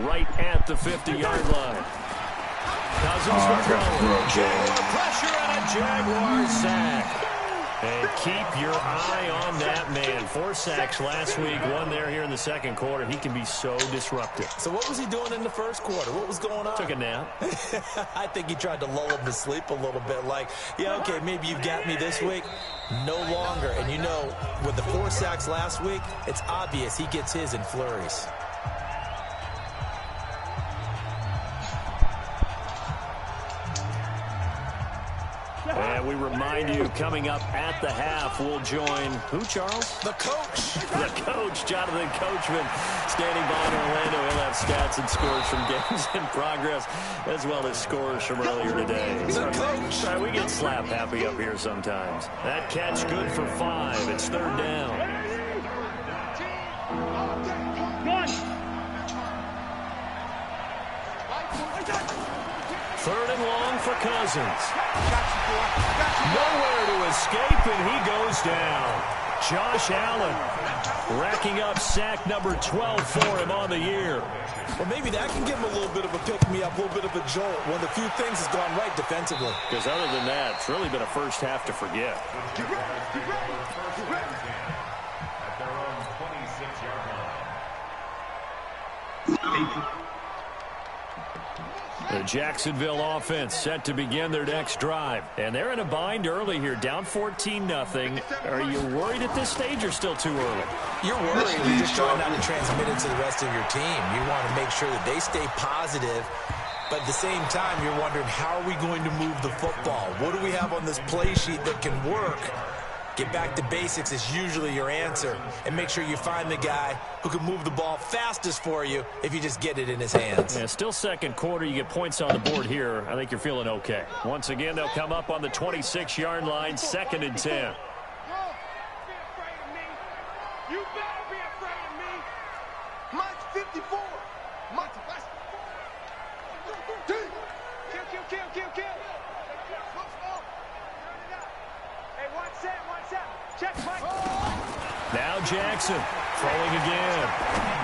right at the 50-yard line. Cousins will throw. Jaguar pressure and a Jaguar sack. And keep your eye on that man. 4 sacks last week, 1 there here in the second quarter. He can be so disruptive. So what was he doing in the first quarter? What was going on? Took a nap. I think he tried to lull him to sleep a little bit. Like, yeah, okay, maybe you've got me this week. No longer. And you know, with the 4 sacks last week, it's obvious he gets his in flurries. And we remind you, coming up at the half, we'll join who, Charles? The coach. The coach, Jonathan Coachman, standing by in Orlando. He'll have stats and scores from games in progress, as well as scores from earlier today. The coach. Right, we get slap happy up here sometimes. That catch good for 5. It's 3rd down. Third and long for Cousins. Nowhere to escape, and he goes down. Josh Allen racking up sack number 12 for him on the year. Well, maybe that can give him a little bit of a pick-me-up, a little bit of a jolt. One of the few things has gone right defensively. Because other than that, it's really been a first half to forget. At their own 26-yard line. The Jacksonville offense set to begin their next drive. And they're in a bind early here, down 14-0. Are you worried at this stage or still too early? You're worried. You're just trying not to transmit it to the rest of your team. You want to make sure that they stay positive. But at the same time, you're wondering, how are we going to move the football? What do we have on this play sheet that can work? Get back to basics is usually your answer. And make sure you find the guy who can move the ball fastest for you if you just get it in his hands. Yeah, still second quarter. You get points on the board here. I think you're feeling okay. Once again, they'll come up on the 26-yard line, 2nd and 10. You better be afraid of me. Mike's 54. Mike's kill. Hey, one set. Check, Mike. Now Jackson throwing again.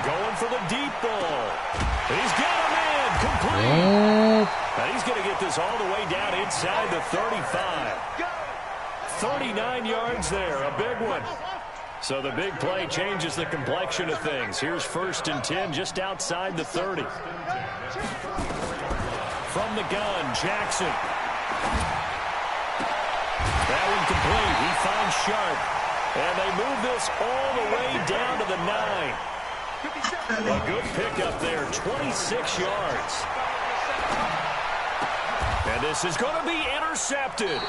Going for the deep ball. He's got him in. Complete. And he's going to get this all the way down inside the 35. 39 yards there. A big one. So the big play changes the complexion of things. Here's 1st and 10 just outside the 30. From the gun, Jackson. That one complete. He finds Sharp. And they move this all the way down to the 9. A good pickup there, 26 yards. And this is going to be intercepted.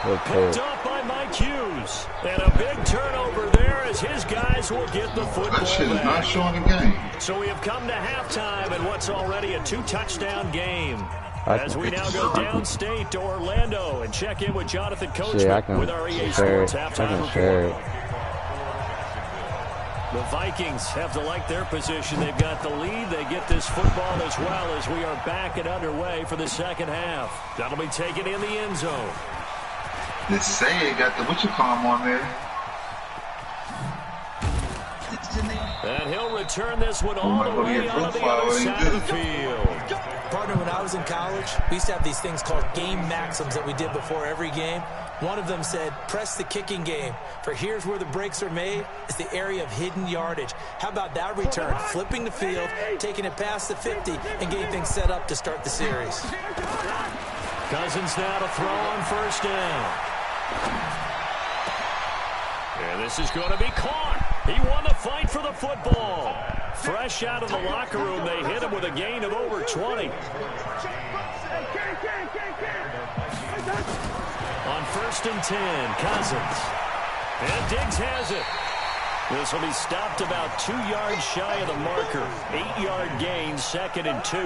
Picked up by Mike Hughes. And a big turnover there as his guys will get the football That shit is back. not showing the game. So we have come to halftime in what's already a 2-touchdown game. As we now go downstate to Orlando and check in with Jonathan Coachman with our EA Sports halftime report. The Vikings have to like their position. They've got the lead. They get this football as well as we are back and underway for the second half. That'll be taken in the end zone. This say got the what-you-call on there. And he'll return this one all the way on the other side of the field. Partner, when I was in college, we used to have these things called game maxims that we did before every game. One of them said, press the kicking game, for here's where the breaks are made. It's the area of hidden yardage. How about that return? Flipping the field, taking it past the 50, and getting things set up to start the series. Cousins now to throw on 1st down. And this is going to be caught. He won the fight for the football. Fresh out of the locker room, they hit him with a gain of over 20. On 1st and 10, Cousins. And Diggs has it. This will be stopped about 2 yards shy of the marker. 8-yard gain, 2nd and 2.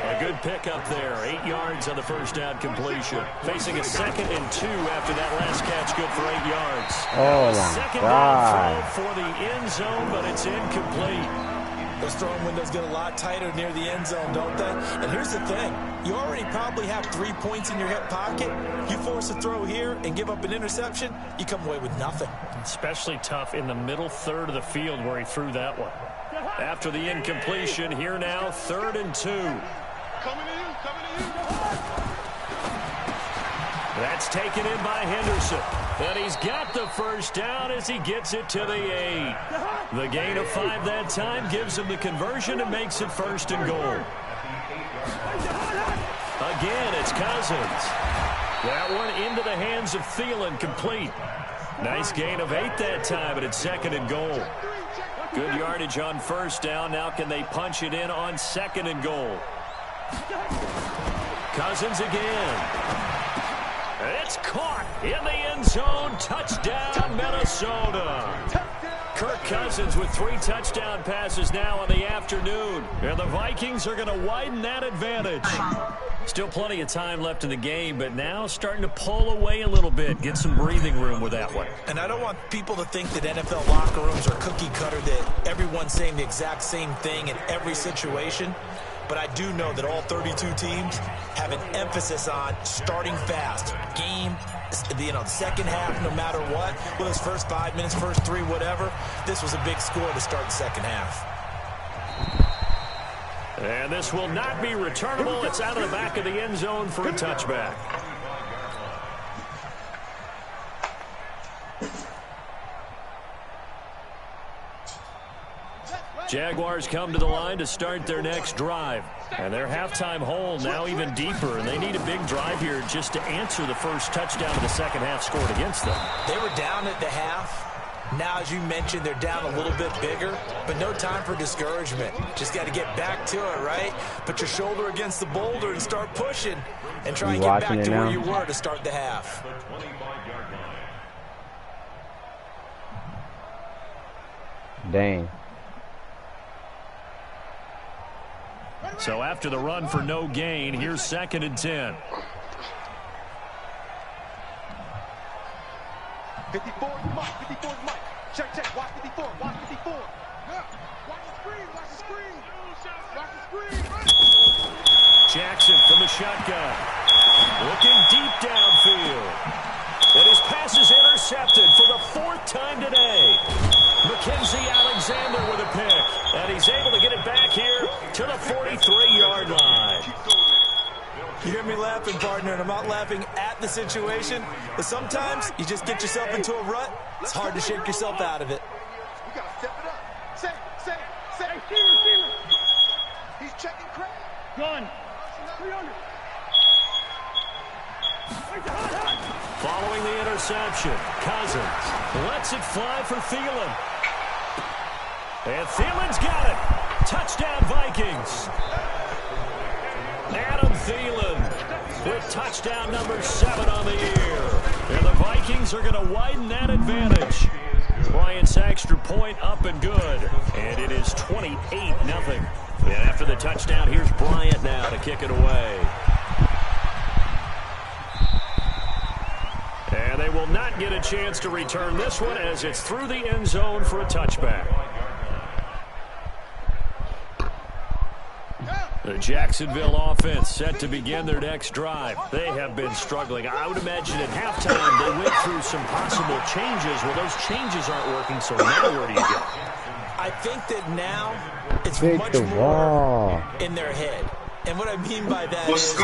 A good pickup there. 8 yards on the 1st down completion. Facing a 2nd and 2 after that last catch, good for 8 yards. Oh, my Second God. down throw for the end zone, but it's incomplete. Those throwing windows get a lot tighter near the end zone, don't they? And here's the thing. You already probably have 3 points in your hip pocket. You force a throw here and give up an interception, you come away with nothing. Especially tough in the middle third of the field where he threw that one. After the incompletion, here now, 3rd and 2. Coming to you, coming to you. That's taken in by Henderson. And he's got the first down as he gets it to the 8. The gain of 5 that time gives him the conversion and makes it 1st and goal. Again, it's Cousins. That one into the hands of Thielen, complete. Nice gain of 8 that time, but it's 2nd and goal. Good yardage on 1st down. Now can they punch it in on 2nd and goal? Cousins again. It's caught in the end zone. Touchdown, Minnesota. Kirk Cousins with 3 touchdown passes now in the afternoon. And the Vikings are going to widen that advantage. Still plenty of time left in the game, but now starting to pull away a little bit. Get some breathing room with that one. And I don't want people to think that NFL locker rooms are cookie cutter, that everyone's saying the exact same thing in every situation. But I do know that all 32 teams have an emphasis on starting fast. Game, the second half, no matter what, whether it's first 5 minutes, first 3, whatever, this was a big score to start the second half. And this will not be returnable. It's out of the back of the end zone for a touchback. Jaguars come to the line to start their next drive. And their halftime hole now even deeper. And they need a big drive here just to answer the first touchdown of the second half scored against them. They were down at the half. Now, as you mentioned, they're down a little bit bigger, but no time for discouragement. Just got to get back to it, right? Put your shoulder against the boulder and start pushing and try and get back to where you were to start the half. Dang. So after the run for no gain, here's 2nd and 10. 54 is Mike, 54 is Mike. Check, check, watch 54, watch 54. Yeah. Watch the screen, watch the screen. Watch the screen. Jackson from the shotgun. Looking deep downfield. And his pass is intercepted for the 4th time today. Mackenzie Alexander with a pick. And he's able to get it back here to the 43-yard line. You hear me laughing, partner, and I'm not laughing at the situation, but sometimes you just get yourself into a rut. It's hard to shake yourself out of it. We got to step it up. Say. He's checking crack. Gun. 300. Following the interception, Cousins lets it fly for Thielen. And Thielen's got it. Touchdown, Vikings. Adam Thielen with touchdown number 7 on the year. And the Vikings are going to widen that advantage. Bryant's extra point up and good. And it is 28-0. And after the touchdown, here's Bryant now to kick it away. And they will not get a chance to return this one as it's through the end zone for a touchback. The Jacksonville offense set to begin their next drive. They have been struggling. I would imagine at halftime they went through some possible changes. Well, those changes aren't working, so now where do you go? I think that now it's much more in their head. And what I mean by that is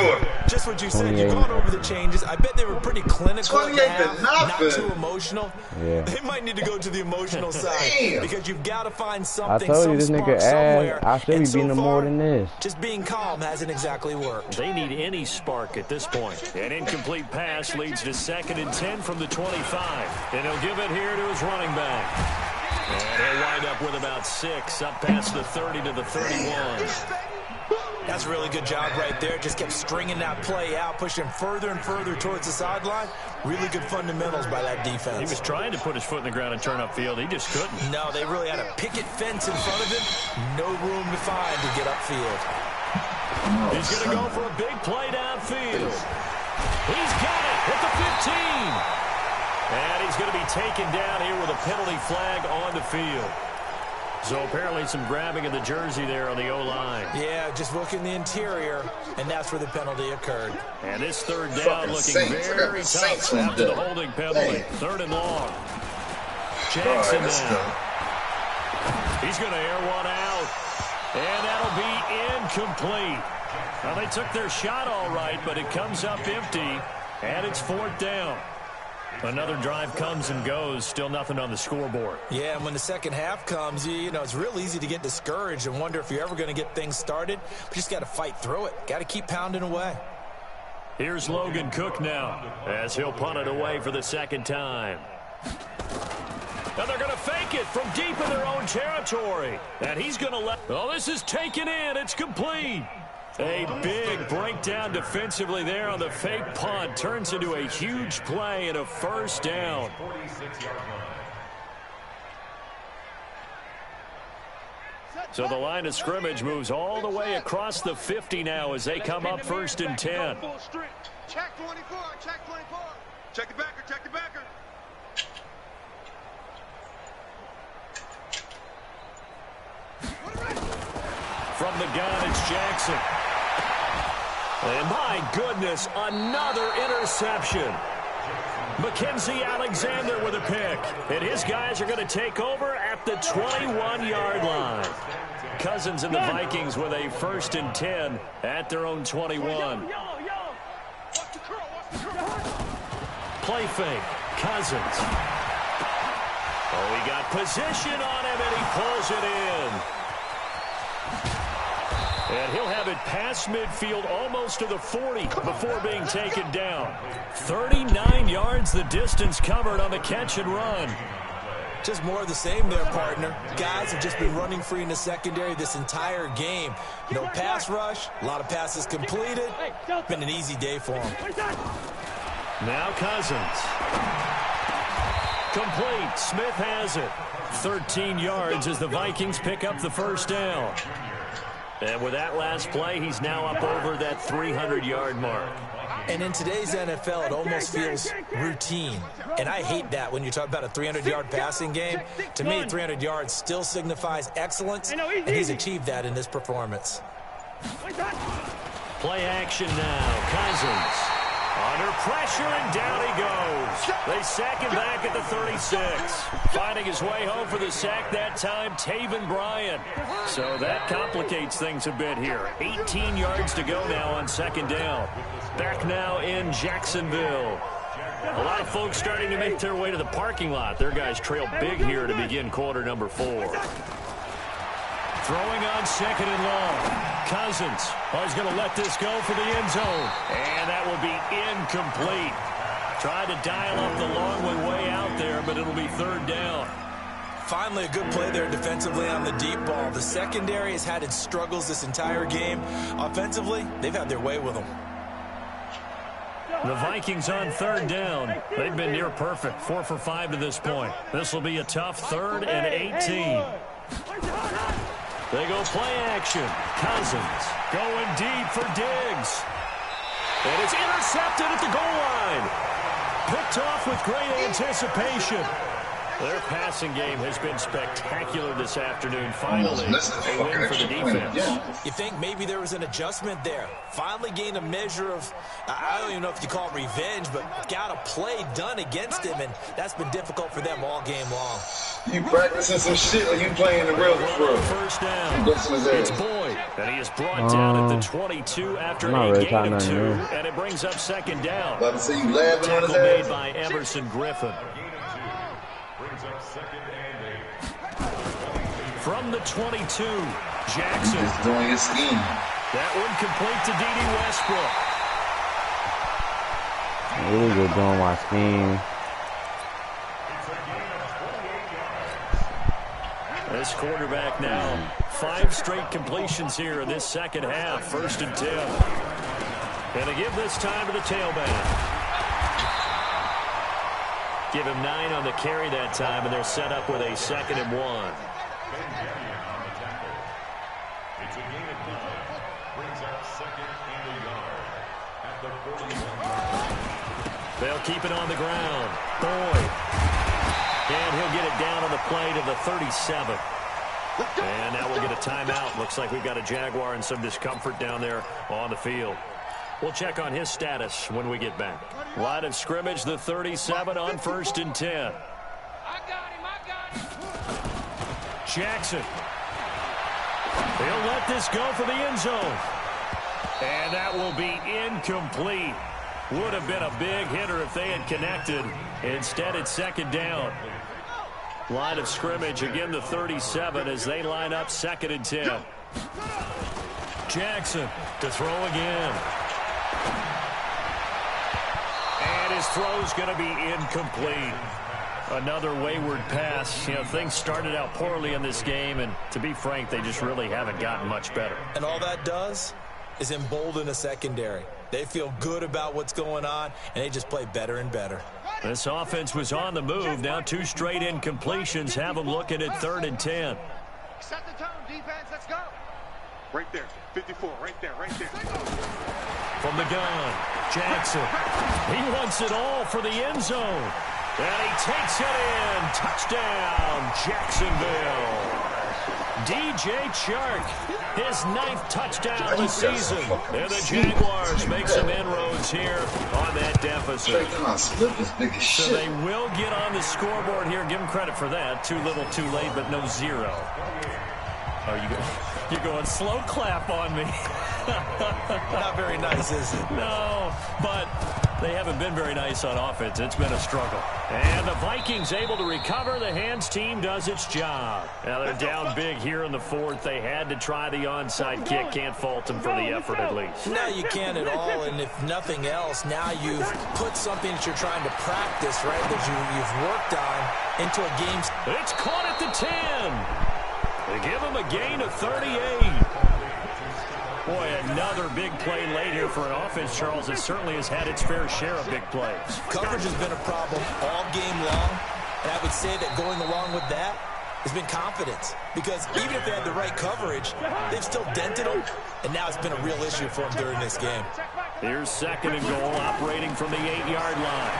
just what you said. You've gone over the changes. I bet they were pretty clinical at the half, not too emotional. Yeah. They might need to go to the emotional side because you've got to find something, I told you this some nigga spark somewhere. I should be beating him more than this. Just being calm hasn't exactly worked. They need any spark at this point. An incomplete pass leads to 2nd and 10 from the 25. And he'll give it here to his running back. And he'll wind up with about 6 up past the 30 to the 31. That's a really good job right there. Just kept stringing that play out, pushing further and further towards the sideline. Really good fundamentals by that defense. He was trying to put his foot in the ground and turn upfield. He just couldn't. No, they really had a picket fence in front of him. No room to find to get upfield. He's going to go for a big play downfield. He's got it at the 15. And he's going to be taken down here with a penalty flag on the field. So apparently some grabbing of the jersey there on the O-line. Yeah, just look in the interior, and that's where the penalty occurred. And this 3rd down looking very tough after the holding penalty. 3rd and long. Jackson now. He's going to air one out. And that'll be incomplete. Well, they took their shot all right, but it comes up empty, and it's 4th down. Another drive comes and goes, still nothing on the scoreboard. Yeah, and when the second half comes, you know, it's real easy to get discouraged and wonder if you're ever going to get things started. But you just got to fight through it. Got to keep pounding away. Here's Logan Cook now, as he'll punt it away for the second time. And they're going to fake it from deep in their own territory. And he's going to let... Oh, this is taken in. It's complete. A big breakdown defensively there on the fake punt. Turns into a huge play and a first down. So the line of scrimmage moves all the way across the 50 now as they come up 1st and 10. Check 24, check 24. Check the backer, check the backer. From the gun, it's Jackson. And my goodness, another interception. Mackenzie Alexander with a pick. And his guys are going to take over at the 21-yard line. Cousins and the Vikings with a 1st and 10 at their own 21. Play fake. Cousins. Oh, he got position on him, and he pulls it in. And he'll have it past midfield almost to the 40 before being taken down. 39 yards the distance covered on the catch and run. Just more of the same there, partner. Guys have just been running free in the secondary this entire game. No pass rush, a lot of passes completed. Been an easy day for them. Now Cousins. Complete. Smith has it. 13 yards as the Vikings pick up the first down. And with that last play, he's now up over that 300-yard mark. And in today's NFL, it almost feels routine. And I hate that when you talk about a 300-yard passing game. To me, 300 yards still signifies excellence, and he's achieved that in this performance. Play action now. Cousins. Under pressure, and down he goes. They sack him back at the 36. Finding his way home for the sack that time, Taven Bryan. So that complicates things a bit here. 18 yards to go now on 2nd down. Back now in Jacksonville. A lot of folks starting to make their way to the parking lot. Their guys trail big here to begin quarter number 4. Throwing on 2nd and long. Cousins. Oh, he's going to let this go for the end zone. And that will be incomplete. Tried to dial up the long one way out there, but it'll be 3rd down. Finally, a good play there defensively on the deep ball. The secondary has had its struggles this entire game. Offensively, they've had their way with them. The Vikings on 3rd down. They've been near perfect. 4 for 5 to this point. This will be a tough 3rd and 18. They go play action. Cousins going deep for Diggs. And it's intercepted at the goal line. Picked off with great anticipation. Their passing game has been spectacular this afternoon. Finally, a win for the defense. You think maybe there was an adjustment there. Finally gained a measure of, I don't even know if you call it revenge, but got a play done against him, and that's been difficult for them all game long. You practicing some shit or you playing the real world? First down. It's Boyd, and he is brought down at the 22 after a gain of 2, and it brings up 2nd down. About to see you laughing on his Tackle made ass. by Emerson Griffin. From the 22, Jackson. He's doing his scheme. That one complete to D.D. Westbrook. Really good doing my scheme. This quarterback now, 5 straight completions here in this second half. 1st and 10. And they give this time to the tailback. Give him 9 on the carry that time, and they're set up with a 2nd and 1. They'll keep it on the ground. Boyd. And he'll get it down on the play to the 37. And now we'll get a timeout. Looks like we've got a Jaguar and some discomfort down there on the field. We'll check on his status when we get back. Line of scrimmage, the 37 on 1st and 10. I got him. Jackson. He'll let this go for the end zone. And that will be incomplete. Would have been a big hitter if they had connected. Instead, it's second down. Line of scrimmage, again the 37 as they line up 2nd and 10. Jackson to throw again. And his throw's going to be incomplete. Another wayward pass. You know, things started out poorly in this game, and to be frank, they just really haven't gotten much better. And all that does is embolden a secondary. They feel good about what's going on, and they just play better and better. This offense was on the move. Now 2 straight incompletions have them looking at 3rd and 10. Set the tone, defense. Let's go. Right there. 54. Right there. Right there. From the gun, Jackson. He wants it all for the end zone. And he takes it in. Touchdown, Jacksonville. DJ Chark, his 9th touchdown of the season. And the Jaguars make some inroads here on that deficit. So they will get on the scoreboard here. Give them credit for that. Too little, too late, but no 0. Oh, you're going slow clap on me. Not very nice, is it? No, but they haven't been very nice on offense. It's been a struggle. And the Vikings able to recover. The hands team does its job. Now they're down big here in the 4th. They had to try the onside kick. Can't fault them for the effort at least. No, you can't at all. And if nothing else, now you've put something that you're trying to practice, right, that you've worked on into a game. It's caught at the 10. They give him a gain of 38. Boy, another big play late here for an offense, Charles, that certainly has had its fair share of big plays. Coverage has been a problem all game long, and I would say that going along with that has been confidence. Because even if they had the right coverage, they've still dented them, and now it's been a real issue for them during this game. Here's 2nd and goal, operating from the 8-yard line.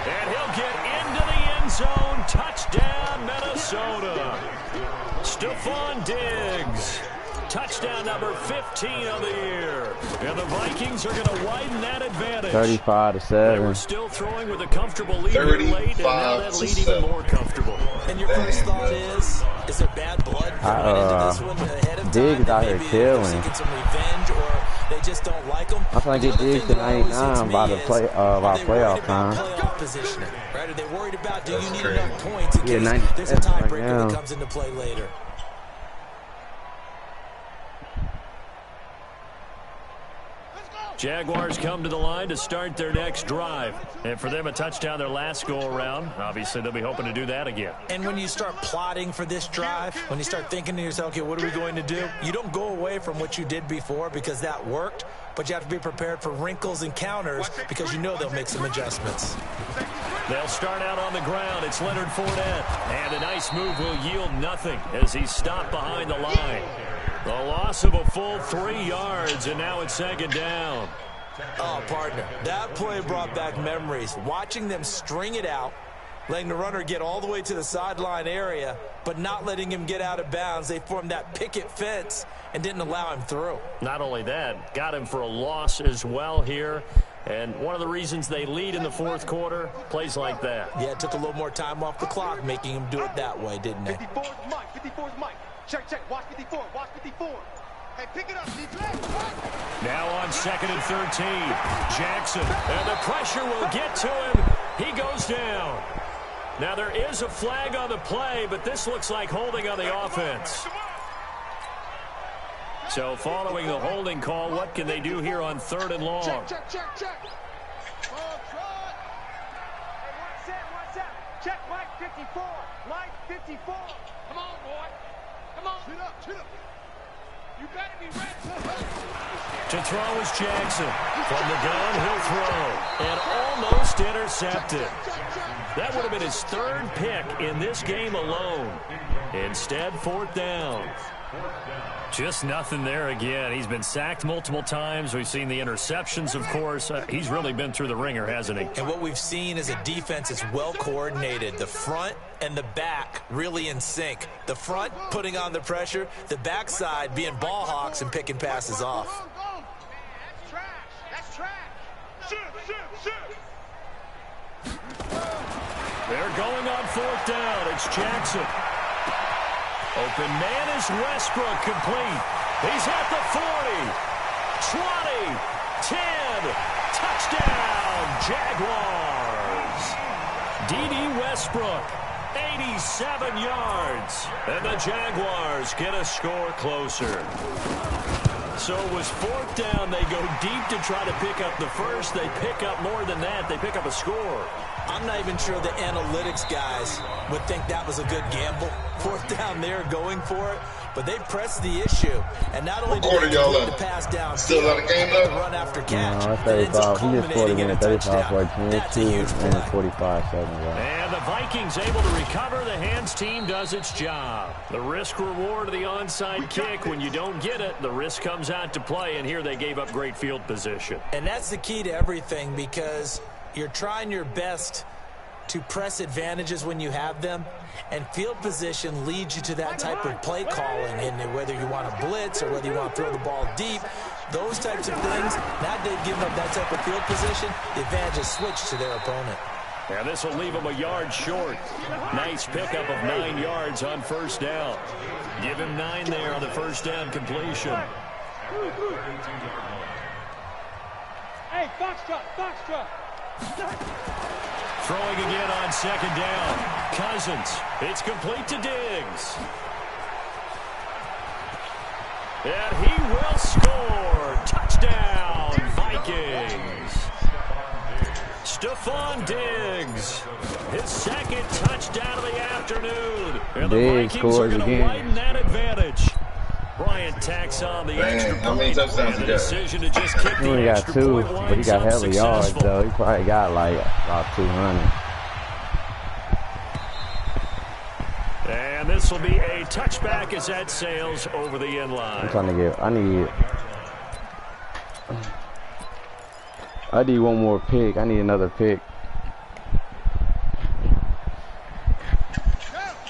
And he'll get into the end zone. Touchdown, Minnesota. Stephon Diggs. Touchdown number 15 of the year. And the Vikings are going to widen that advantage. 35-7. They were still throwing with a comfortable lead here late, and now that lead even more comfortable. And your first thought is there bad blood coming into this one ahead of time? Diggs out here killing. Seeking some revenge, or they just don't like them? I'm trying to get Diggs to 99 by the playoff time. Playoff positioning, right? Are they worried about, do you need enough points in case there's a tiebreaker that comes into play later? Jaguars come to the line to start their next drive. And for them, a touchdown their last go-around. Obviously, they'll be hoping to do that again. And when you start plotting for this drive, when you start thinking to yourself, okay, what are we going to do? You don't go away from what you did before because that worked, but you have to be prepared for wrinkles and counters because you know they'll make some adjustments. They'll start out on the ground. It's Leonard Fournette. And a nice move will yield nothing as he's stopped behind the line. The loss of a full 3 yards, and now it's 2nd down. Oh, partner, that play brought back memories. Watching them string it out, letting the runner get all the way to the sideline area, but not letting him get out of bounds. They formed that picket fence and didn't allow him through. Not only that, got him for a loss as well here. And one of the reasons they lead in the 4th quarter, plays like that. Yeah, it took a little more time off the clock, making him do it that way, didn't it? 54's Mike. 54's Mike. Check, check. Watch 54. Watch 54. Hey, pick it up, DJ. Now on 2nd and 13. Jackson. And the pressure will get to him. He goes down. Now there is a flag on the play, but this looks like holding on the offense. So following the holding call, what can they do here on 3rd and long? Check, check, check, check. Hey, one set. Check Mike 54. Mike 54. Come on, boy. Come on. Chin up. You better be ready. To throw is Jackson. From the gun, he'll throw. And almost intercepted. That would have been his 3rd pick in this game alone. Instead, 4th down. Just nothing there again. He's been sacked multiple times. We've seen the interceptions, of course. He's really been through the ringer, hasn't he? And what we've seen is a defense that's well coordinated. The front and the back really in sync. The front putting on the pressure. The backside being ball hawks and picking passes off. That's trash. That's trash. Shoot. They're going on 4th down. It's Jackson. Open man is Westbrook, complete. He's at the 40, 20, 10, touchdown, Jaguars. D.D. Westbrook, 87 yards, and the Jaguars get a score closer. So it was 4th down. They go deep to try to pick up the first. They pick up more than that. They pick up a score. I'm not even sure the analytics guys would think that was a good gamble. 4th down there going for it. But they pressed the issue. And not only did they complete the pass down, still on the game though. Run after catch. No, it's 35. He just scored again at 35 for a 22 and 45 seconds. And the Vikings able to recover. The hands team does its job. The risk reward of the onside kick. When you don't get it, the risk comes out to play. And here they gave up great field position. And that's the key to everything, because you're trying your best to press advantages when you have them, and field position leads you to that type of play calling, and whether you want to blitz or whether you want to throw the ball deep, those types of things. Now they've given up that type of field position, the advantage is switched to their opponent. And this will leave him a yard short. Nice pickup of 9 yards on 1st down. Give him 9 there on the 1st down completion. Hey, foxtrot. Throwing again on 2nd down. Cousins. It's complete to Diggs. And he will score. Touchdown, Vikings. Stephon Diggs. His 2nd touchdown of the afternoon. And the Vikings are going to widen that advantage. Bryant tacks on the extra point, and the decision to just kick the extra point but he winds got up hella yards, successful. though. He probably got like about 200. And this will be a touchback as that sails over the end line. I'm trying to get, I need one more pick. I need another pick.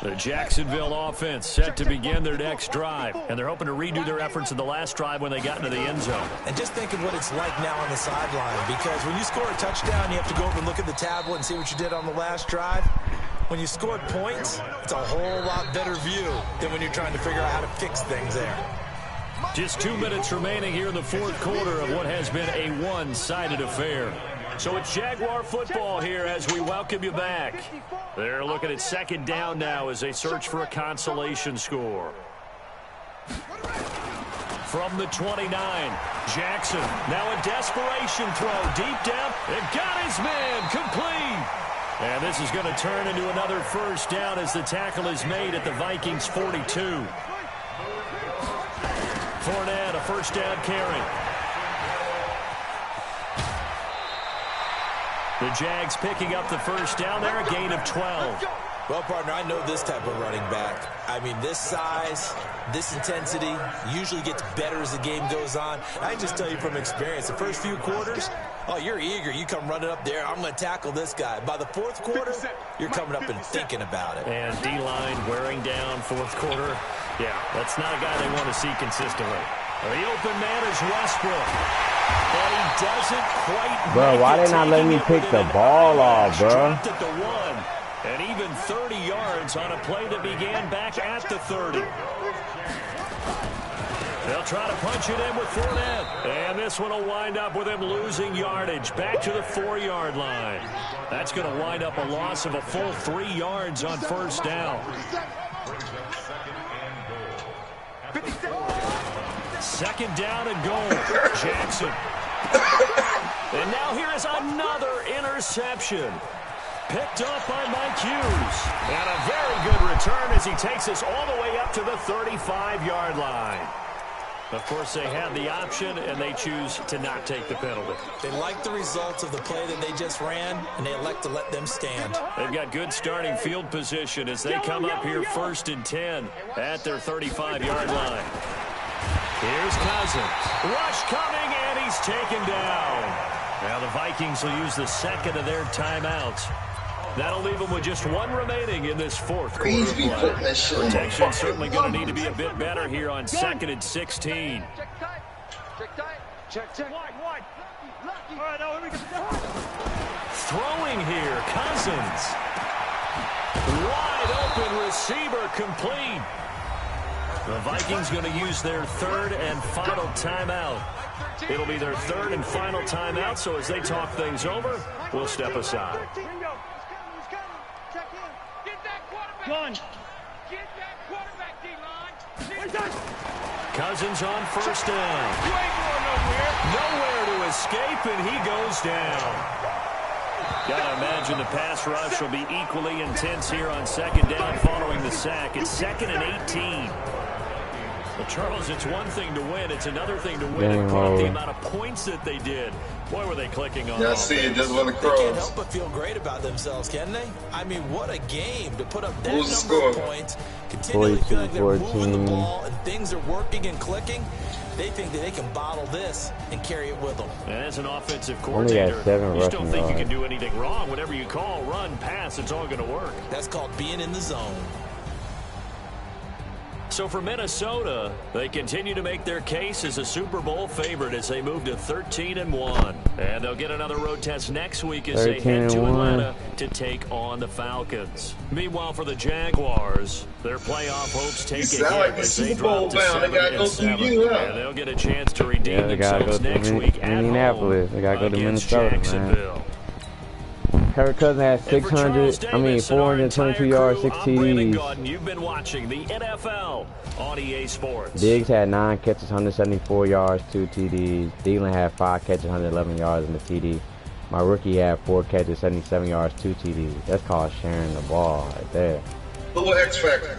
The Jacksonville offense set to begin their next drive, and they're hoping to redo their efforts in the last drive when they got into the end zone. And just think of what it's like now on the sideline, because when you score a touchdown, you have to go over and look at the tablet and see what you did on the last drive. When you scored points, it's a whole lot better view than when you're trying to figure out how to fix things there. Just 2 minutes remaining here in the 4th quarter of what has been a one-sided affair. So it's Jaguar football here as we welcome you back. They're looking at 2nd down now as they search for a consolation score. From the 29, Jackson, now a desperation throw deep down, and got his man complete. And this is going to turn into another 1st down as the tackle is made at the Vikings 42. Fournette, a 1st down carry. The Jags picking up the 1st down there, a gain of 12. Well, partner, I know this type of running back. I mean, this size, this intensity usually gets better as the game goes on. I can just tell you from experience, the first few quarters, oh, you're eager. You come running up there, I'm going to tackle this guy. By the 4th quarter, you're coming up and thinking about it. And D-line wearing down 4th quarter. Yeah, that's not a guy they want to see consistently. The open man is Westbrook. But he doesn't quite Bro, why they not letting me pick the ball off, bro? Dropped at the 1. And even 30 yards on a play that began back at the 30. They'll try to punch it in with Fournette. And this one will wind up with him losing yardage back to the 4-yard line. That's going to wind up a loss of a full 3 yards on 1st down. 2nd down and goal. Jackson. And now here is another interception. Picked up by Mike Hughes. And a very good return as he takes us all the way up to the 35-yard line. Of course, they have the option, and they choose to not take the penalty. They like the results of the play that they just ran, and they elect to let them stand. They've got good starting field position as they come up here 1st and 10 at their 35-yard line. Here's Cousins. Rush coming, and he's taken down. Now the Vikings will use the 2nd of their timeouts. That'll leave them with just 1 remaining in this 4th quarter of play. Protection certainly going to need to be a bit better here on 2nd and 16. Check tight. Check tight. Check. Wide. Lucky. All right, now here we go. Throwing here, Cousins. Wide open receiver complete. The Vikings going to use their third and final timeout. It'll be their third and final timeout, so as they talk things over, we'll step aside. Gun. Get that quarterback, D-line. Cousins on first down. You ain't going nowhere. Nowhere to escape, and he goes down. Gotta imagine the pass rush will be equally intense here on second down following the sack. It's 2nd and 18. Well, Charles, it's one thing to win. It's another thing to win and put the amount of points that they did. Boy, were they clicking on. Yeah, I see it just when the They can't crows. help but feel great about themselves, can they? I mean, what a game to put up that Who's the number of score? points, continually feel like they're moving the 42-14. ball and things are working and clicking. They think that they can bottle this and carry it with them. And as an offensive Only had coordinator, 7 you just don't rushing think you yards. can do anything wrong. Whatever you call, run, pass, it's all going to work. That's called being in the zone. So for Minnesota, they continue to make their case as a Super Bowl favorite as they move to 13-1. And they'll get another road test next week as they head to 13-1. Atlanta to take on the Falcons. Meanwhile, for the Jaguars, their playoff hopes take a sound hit like the as they Super Bowl drop to bound. They gotta go 7-7. through you, huh? And they'll get a chance to redeem Yeah, they gotta themselves go to next week at Indianapolis. home They gotta go to against Minnesota, man. Jacksonville. Kirk Cousins had And for Charles 422 Davis and our yards, entire 6 crew, I'm Brandon TDs. Gaudin. You've been watching the NFL on EA Sports. Diggs had 9 catches, 174 yards, 2 TDs. Thielen had 5 catches, 111 yards, and a TD. My rookie had 4 catches, 77 yards, 2 TDs. That's called sharing the ball right there. Who X Factor?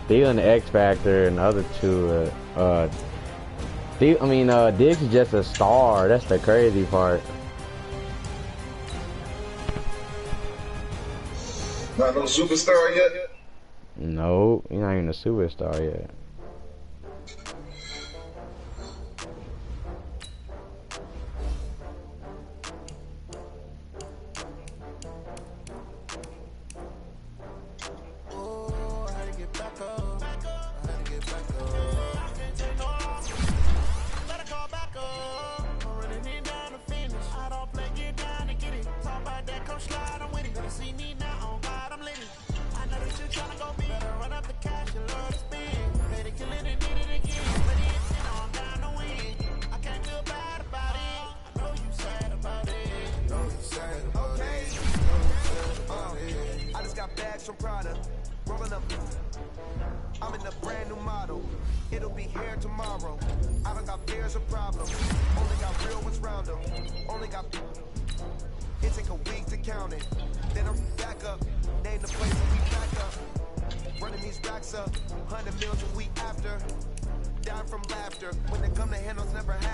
Thielen the X Factor, and the other two. Diggs is just a star. That's the crazy part. Not no superstar yet? No, he's not even a superstar yet. I'm in a brand new model. It'll be here tomorrow. I don't got fears or problems. Only got real ones round them. Only got. It take a week to count it. Then I'm back up. Name the place and we back up. Running these racks up. 100 mils a week after. Dying from laughter. When they come to handles, never happen.